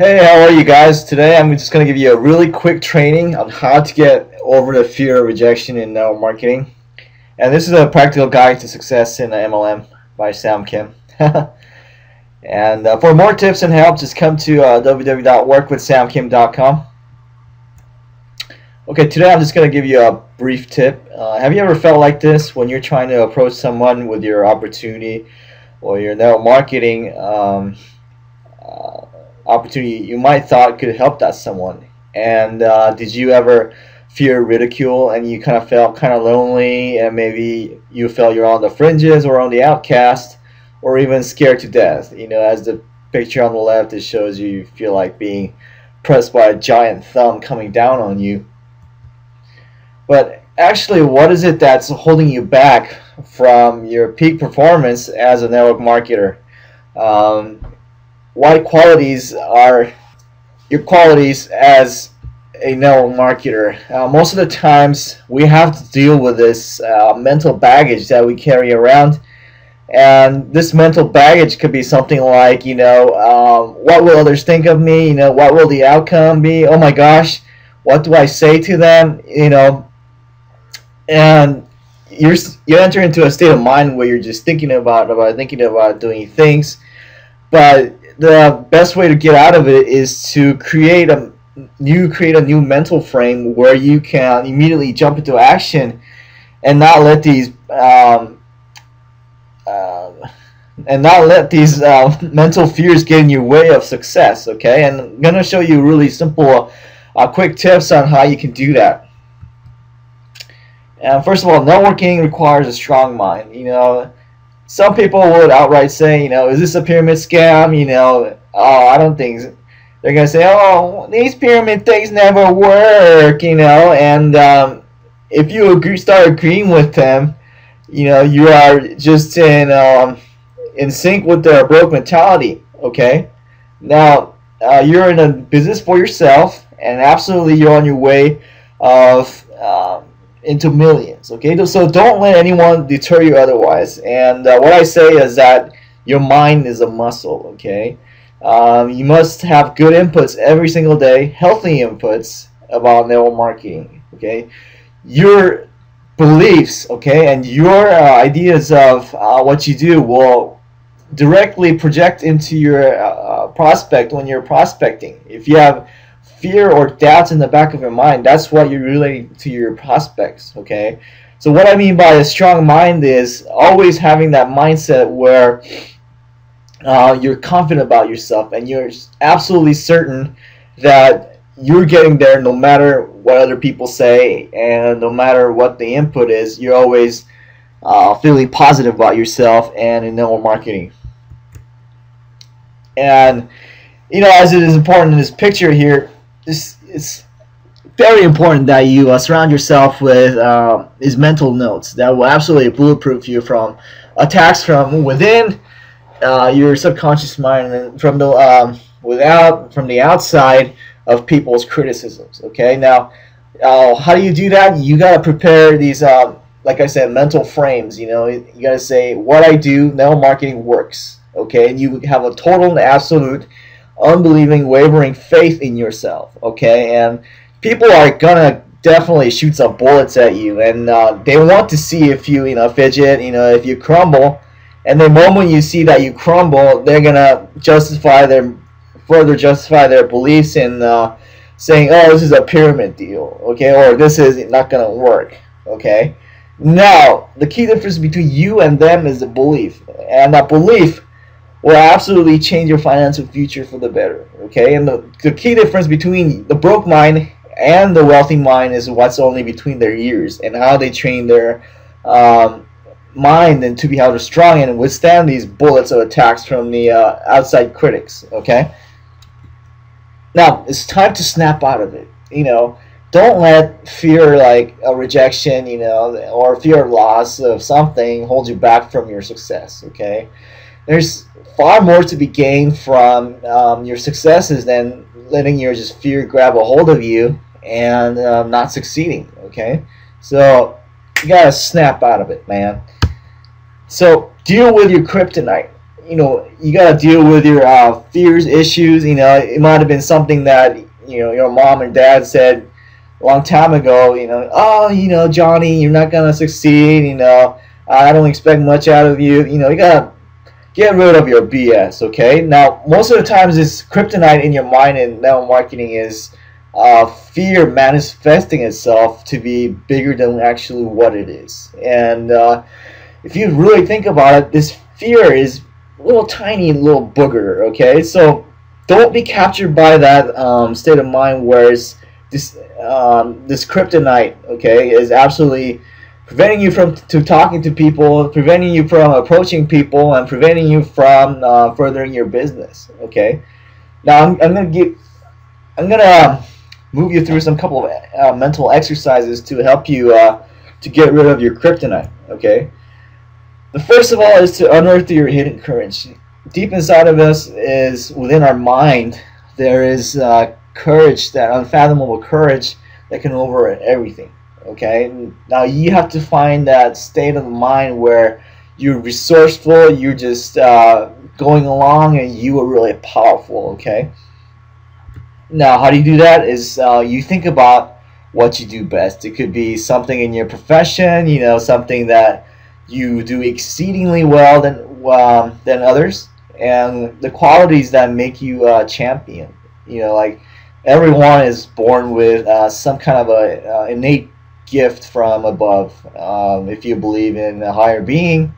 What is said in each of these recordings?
Hey, how are you guys? Today I'm just going to give you a really quick training on how to get over the fear of rejection in network marketing. And this is a practical guide to success in MLM by Sam Kim. And for more tips and help, just come to www.workwithsamkim.com. Okay, today I'm just going to give you a brief tip. Have you ever felt like this when you're trying to approach someone with your opportunity or your network marketing opportunity you might thought could help that someone? And did you ever fear ridicule and you kind of felt kind of lonely, and maybe you felt you're on the fringes or on the outcast or even scared to death? You know, as the picture on the left, it shows you feel like being pressed by a giant thumb coming down on you. But actually, what is it that's holding you back from your peak performance as a network marketer? What qualities are your qualities as a network marketer? Most of the times we have to deal with this mental baggage that we carry around, and this mental baggage could be something like, what will others think of me? What will the outcome be? Oh my gosh, what do I say to them? And you enter into a state of mind where you're just thinking about doing things. But the best way to get out of it is to create a new mental frame where you can immediately jump into action and not let these mental fears get in your way of success. Okay, and I'm gonna show you really simple, quick tips on how you can do that. And first of all, networking requires a strong mind. Some people would outright say, is this a pyramid scam? I don't think so. They're going to say, oh, these pyramid things never work, and if you start agreeing with them, you are just in sync with their broke mentality, okay? Now, you're in a business for yourself, and absolutely you're on your way of into millions, okay? So don't let anyone deter you otherwise. And what I say is that your mind is a muscle, okay? You must have good inputs every single day, healthy inputs about network marketing, okay? Your beliefs, okay, and your ideas of what you do will directly project into your prospect when you're prospecting. If you have fear or doubts in the back of your mind, that's what you're relating to your prospects, okay? So what I mean by a strong mind is always having that mindset where you're confident about yourself and you're absolutely certain that you're getting there no matter what other people say and no matter what the input is. You're always feeling positive about yourself and in network marketing. And as it is important in this picture here, it's very important that you surround yourself with these mental notes that will absolutely bulletproof you from attacks from within your subconscious mind and from the outside of people's criticisms. Okay, now how do you do that? You got to prepare these, like I said, mental frames. You got to say, what I do, network marketing works. Okay, and you have a total and absolute unbelieving, wavering faith in yourself, okay? And people are gonna definitely shoot some bullets at you, and they want to see if you, fidget, if you crumble. And the moment you see that you crumble, they're gonna further justify their beliefs in saying, oh, this is a pyramid deal, okay, or this is not gonna work, okay? Now, the key difference between you and them is the belief, and that belief will absolutely change your financial future for the better, okay? And the key difference between the broke mind and the wealthy mind is what's only between their ears and how they train their mind and to be how strong and withstand these bullets of attacks from the outside critics, okay? Now, it's time to snap out of it, Don't let fear like a rejection, or fear of loss of something hold you back from your success, okay? There's far more to be gained from your successes than letting your just fear grab a hold of you and not succeeding, okay? So you gotta snap out of it, man. So deal with your kryptonite. you gotta deal with your fears, issues. It might have been something that your mom and dad said a long time ago. Oh, Johnny, you're not gonna succeed. I don't expect much out of you. You gotta get rid of your BS. Okay. Now, most of the times, this kryptonite in your mind in network marketing is fear manifesting itself to be bigger than actually what it is. And if you really think about it, this fear is a little tiny little booger. Okay, so don't be captured by that state of mind where it's this kryptonite. Okay, is absolutely preventing you from talking to people, preventing you from approaching people, and preventing you from furthering your business. Okay, now I'm gonna move you through some couple of mental exercises to help you to get rid of your kryptonite. Okay. The first of all is to unearth your hidden courage. Deep inside of us is within our mind. There is courage, that unfathomable courage that can override everything. Okay. Now you have to find that state of mind where you're resourceful. You're just going along, and you are really powerful. Okay. Now, how do you do that? Is you think about what you do best. It could be something in your profession. Something that you do exceedingly well than others, and the qualities that make you a champion. Like everyone is born with some kind of a innate gift from above. If you believe in a higher being,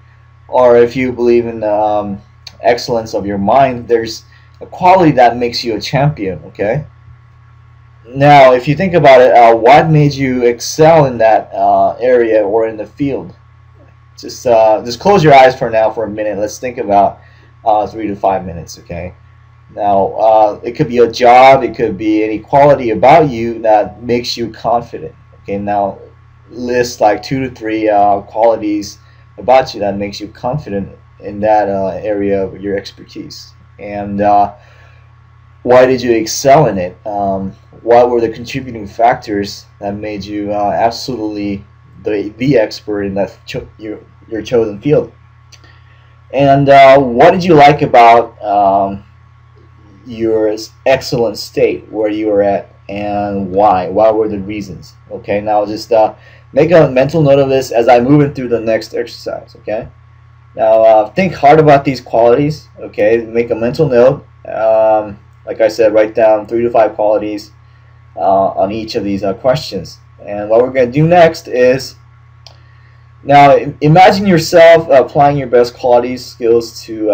or if you believe in the excellence of your mind, there's a quality that makes you a champion. Okay. Now, if you think about it, what made you excel in that area or in the field? Just close your eyes for now for a minute. Let's think about 3 to 5 minutes. Okay. Now, it could be a job. It could be any quality about you that makes you confident. Okay. Now, list like 2 to 3 qualities about you that makes you confident in that area of your expertise. And why did you excel in it? What were the contributing factors that made you absolutely the expert in that your chosen field? And what did you like about your excellent state where you were at, and why? What were the reasons? Okay, now just make a mental note of this as I move in through the next exercise. Okay, now think hard about these qualities. Okay, make a mental note. Like I said, write down 3 to 5 qualities on each of these questions. And what we're going to do next is, now imagine yourself applying your best qualities, skills to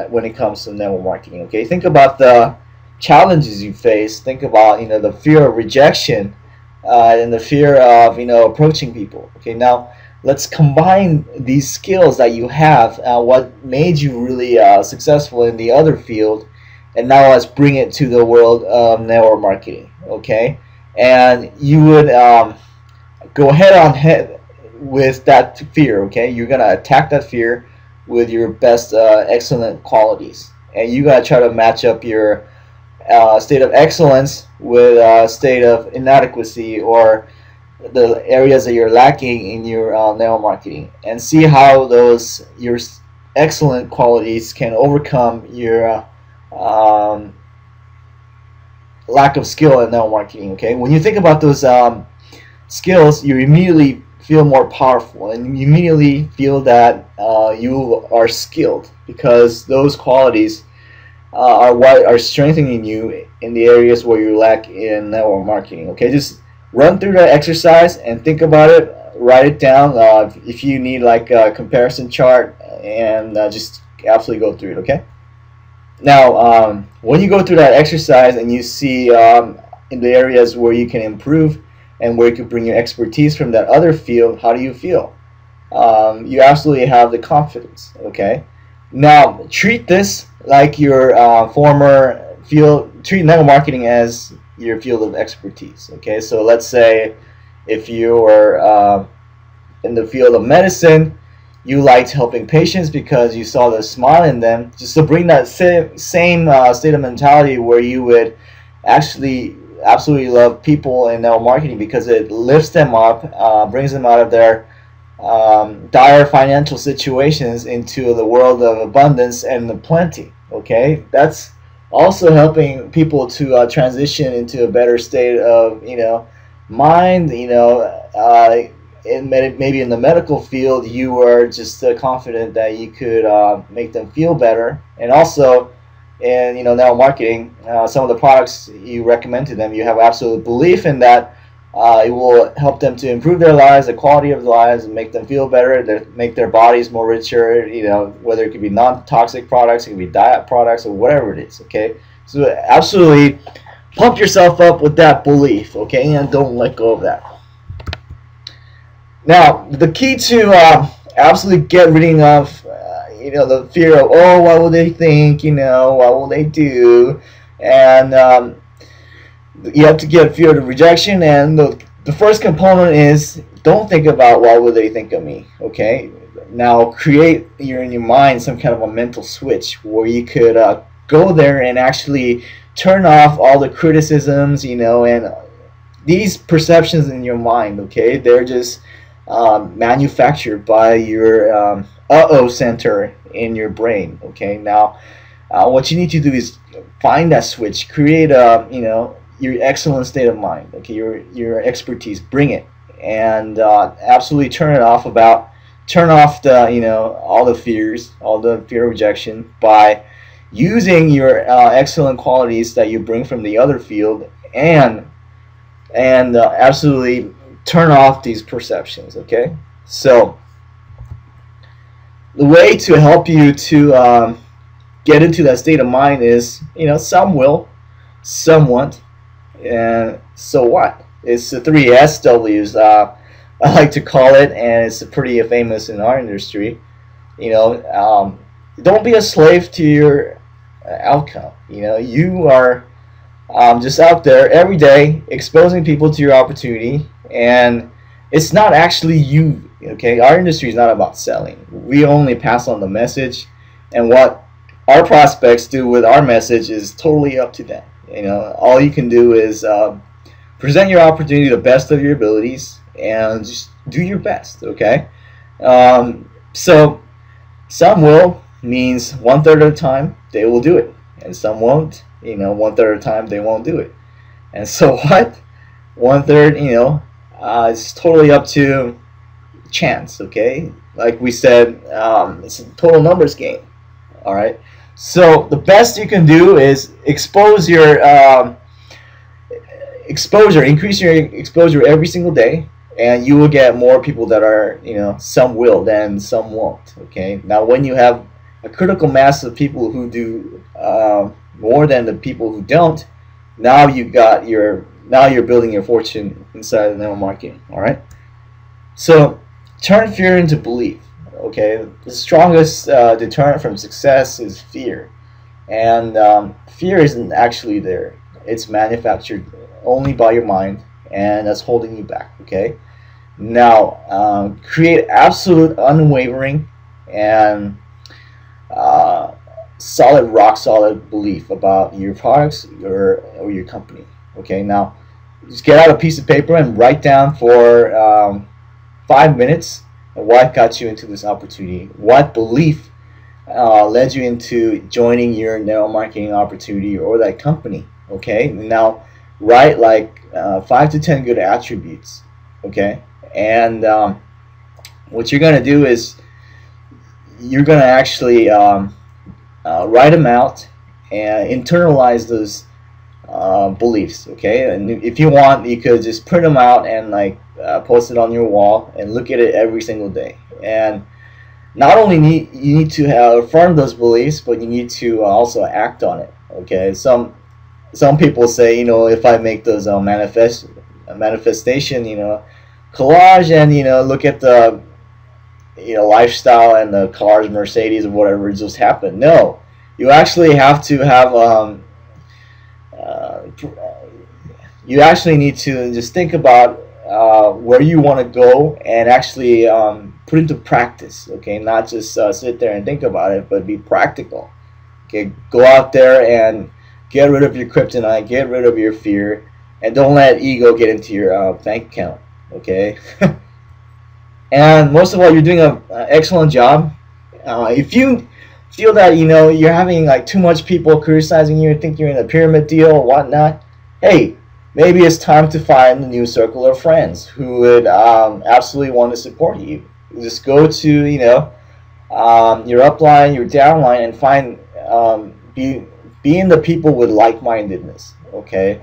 when it comes to network marketing. Okay, think about the challenges you face. Think about the fear of rejection and the fear of approaching people. Okay, now let's combine these skills that you have. What made you really successful in the other field, and now let's bring it to the world of network marketing. Okay, and you would go head on head with that fear. Okay, you're gonna attack that fear with your best excellent qualities, and you gotta try to match up your state of excellence with state of inadequacy, or the areas that you're lacking in your network marketing, and see how your excellent qualities can overcome your lack of skill in network marketing. Okay, when you think about those skills, you immediately feel more powerful, and you immediately feel that you are skilled, because those qualities are what are strengthening you in the areas where you lack in network marketing. Okay, just run through that exercise and think about it. Write it down if you need like a comparison chart, and just absolutely go through it. Okay. Now, when you go through that exercise and you see in the areas where you can improve and where you can bring your expertise from that other field, how do you feel? You absolutely have the confidence. Okay. Now, treat this like your former field. Treat network marketing as your field of expertise. Okay. So let's say if you were in the field of medicine, you liked helping patients because you saw the smile in them. Just to bring that same state of mentality where you would actually absolutely love people in network marketing, because it lifts them up, brings them out of their dire financial situations into the world of abundance and the plenty. Okay, that's also helping people to transition into a better state of mind. Maybe in the medical field, you were just confident that you could make them feel better, and also in now marketing, some of the products you recommend to them, you have absolute belief in that it will help them to improve their lives, the quality of their lives, and make them feel better, make their bodies more richer, whether it could be non-toxic products, it could be diet products, or whatever it is, okay? So absolutely pump yourself up with that belief, okay? And don't let go of that. Now, the key to absolutely get rid of, the fear of, oh, what will they think, what will they do, and you have to get fear of rejection, and the first component is don't think about what will they think of me, okay? Now create in your mind some kind of a mental switch where you could go there and actually turn off all the criticisms, and these perceptions in your mind, okay? They're just manufactured by your uh-oh center in your brain, okay? Now what you need to do is find that switch, create a, your excellent state of mind, okay, your expertise, bring it, and absolutely turn off the all the fears, all the fear of rejection, by using your excellent qualities that you bring from the other field, and absolutely turn off these perceptions, okay? So the way to help you to get into that state of mind is, some will, some won't, and so what? It's the 3 SWs, I like to call it, and it's pretty famous in our industry. Don't be a slave to your outcome. You are just out there every day exposing people to your opportunity, and it's not actually you, okay? Our industry is not about selling. We only pass on the message, and what our prospects do with our message is totally up to them. All you can do is present your opportunity to the best of your abilities and just do your best, okay? So some will means 1/3 of the time they will do it, and some won't. 1/3 of the time they won't do it. And so what? 1/3, it's totally up to chance, okay? Like we said, it's a total numbers game, all right? So the best you can do is expose your exposure, increase your exposure every single day, and you will get more people that are, some will than some won't, okay? Now when you have a critical mass of people who do more than the people who don't, now you're building your fortune inside of network marketing, all right? So turn fear into belief. Okay, the strongest deterrent from success is fear, and fear isn't actually there. It's manufactured only by your mind, and that's holding you back. Okay, now create absolute, unwavering, and solid, rock solid belief about your products or your company. Okay, now just get out a piece of paper and write down for 5 minutes what got you into this opportunity, what belief led you into joining your network marketing opportunity or that company. Okay, now write like 5 to 10 good attributes. Okay, and what you're gonna do is you're gonna actually write them out and internalize those beliefs. Okay, and if you want, you could just print them out and post it on your wall and look at it every single day. And not only you need to affirm those beliefs, but you need to also act on it. Okay, some people say, if I make those manifestation, collage, and look at the lifestyle and the cars, Mercedes, or whatever, just happen. No, you actually have to have you actually need to just think about where you want to go and actually put into practice. Okay, not just sit there and think about it, but be practical. Okay, go out there and get rid of your kryptonite, get rid of your fear, and don't let ego get into your bank account. Okay. And most of all, you're doing an excellent job. If you feel that you're having like too much people criticizing you, think you're in a pyramid deal or whatnot, hey, maybe it's time to find a new circle of friends who would absolutely want to support you. Just go to your upline, your downline, and find be in the people with like-mindedness. Okay,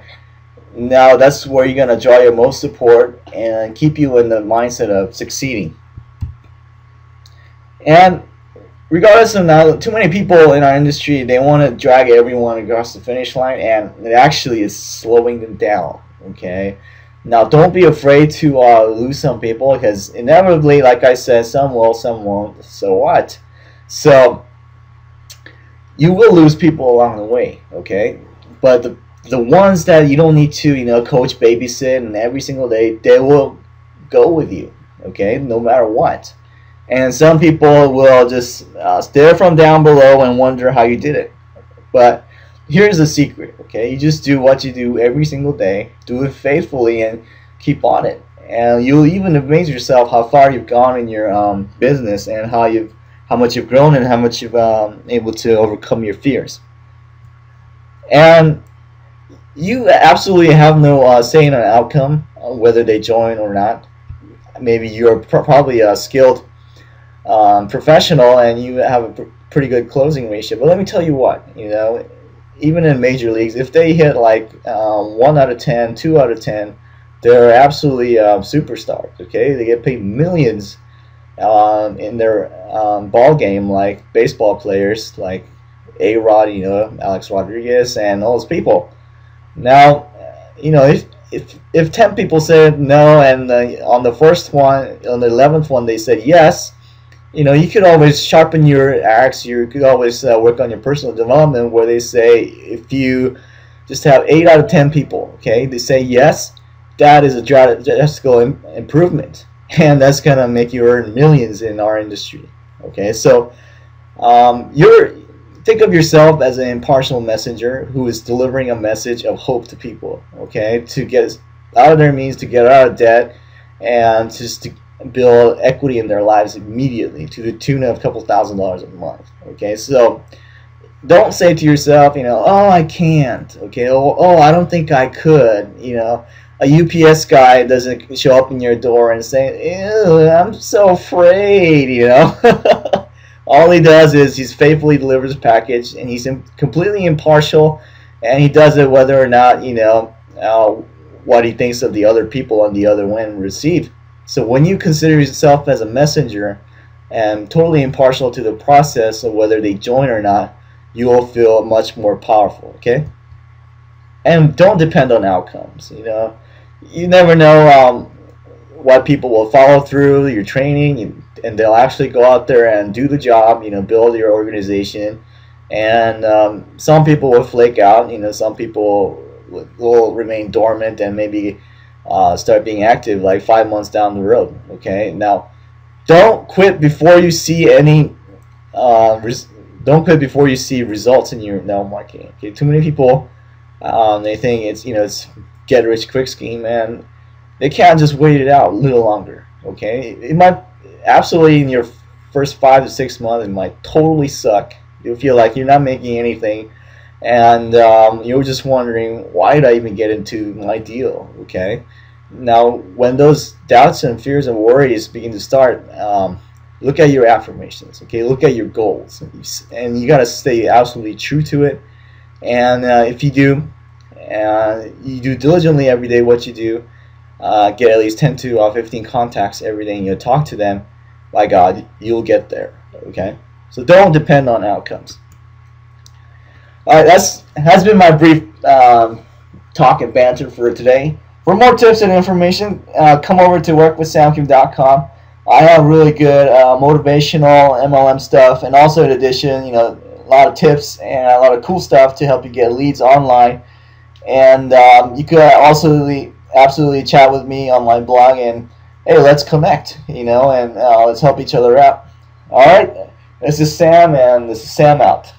now that's where you're gonna draw your most support and keep you in the mindset of succeeding. And regardless of now, too many people in our industry, they want to drag everyone across the finish line, and it actually is slowing them down. Okay, now don't be afraid to lose some people, because inevitably, like I said, some will, some won't. So what? So you will lose people along the way. Okay, but the ones that you don't need to coach, babysit, and every single day, they will go with you. Okay, no matter what. And some people will just stare from down below and wonder how you did it. But here's the secret, okay? You just do what you do every single day, do it faithfully, and keep on it. And you'll even amaze yourself how far you've gone in your business, and how much you've grown, and how much you've able to overcome your fears. And you absolutely have no say in an outcome, whether they join or not. Maybe you're probably skilled professional, and you have a pretty good closing ratio. But let me tell you what, even in major leagues, if they hit like 1 out of 10, 2 out of 10, they're absolutely superstars. Okay, they get paid millions in their ball game, like baseball players, like A-Rod, Alex Rodriguez, and all those people. Now, if 10 people said no, and on the first one, on the 11th one, they said yes, you could always sharpen your axe. You could always work on your personal development, where they say if you just have 8 out of 10 people, okay, they say yes, that is a drastic improvement, and that's gonna make you earn millions in our industry. Okay, so think of yourself as an impartial messenger who is delivering a message of hope to people. Okay, to get out of their means, to get out of debt, and just to build equity in their lives immediately to the tune of a couple $1,000s a month. Okay, so don't say to yourself, oh, I can't. Okay, oh, I don't think I could. A UPS guy doesn't show up in your door and say, ew, I'm so afraid. All he does is he faithfully delivers a package, and he's completely impartial, and he does it whether or not what he thinks of the other people on the other end receive. So when you consider yourself as a messenger and totally impartial to the process of whether they join or not, you will feel much more powerful. Okay, and don't depend on outcomes. You never know what people will follow through your training, and they'll actually go out there and do the job. Build your organization, and some people will flake out. Some people will remain dormant and maybe start being active like 5 months down the road. Okay, now don't quit before you see any don't quit before you see results in your network marketing. Okay, too many people they think it's get rich quick scheme, and they can't just wait it out a little longer. Okay, it might absolutely in your first 5 to 6 months, it might totally suck. You'll feel like you're not making anything, and you're just wondering, why did I even get into my deal? Okay, now when those doubts and fears and worries begin to start, look at your affirmations. Okay, look at your goals, and you got to stay absolutely true to it. And if you do, you do diligently every day what you do, get at least 10 to 15 contacts every day, and you talk to them, by God, you'll get there. Okay, so don't depend on outcomes. All right, has been my brief talk and banter for today. For more tips and information, come over to workwithsamkim.com. I have really good motivational MLM stuff, and also in addition, a lot of tips and a lot of cool stuff to help you get leads online. And you could also absolutely chat with me on my blog, and hey, let's connect, and let's help each other out. All right, this is Sam, and this is Sam out.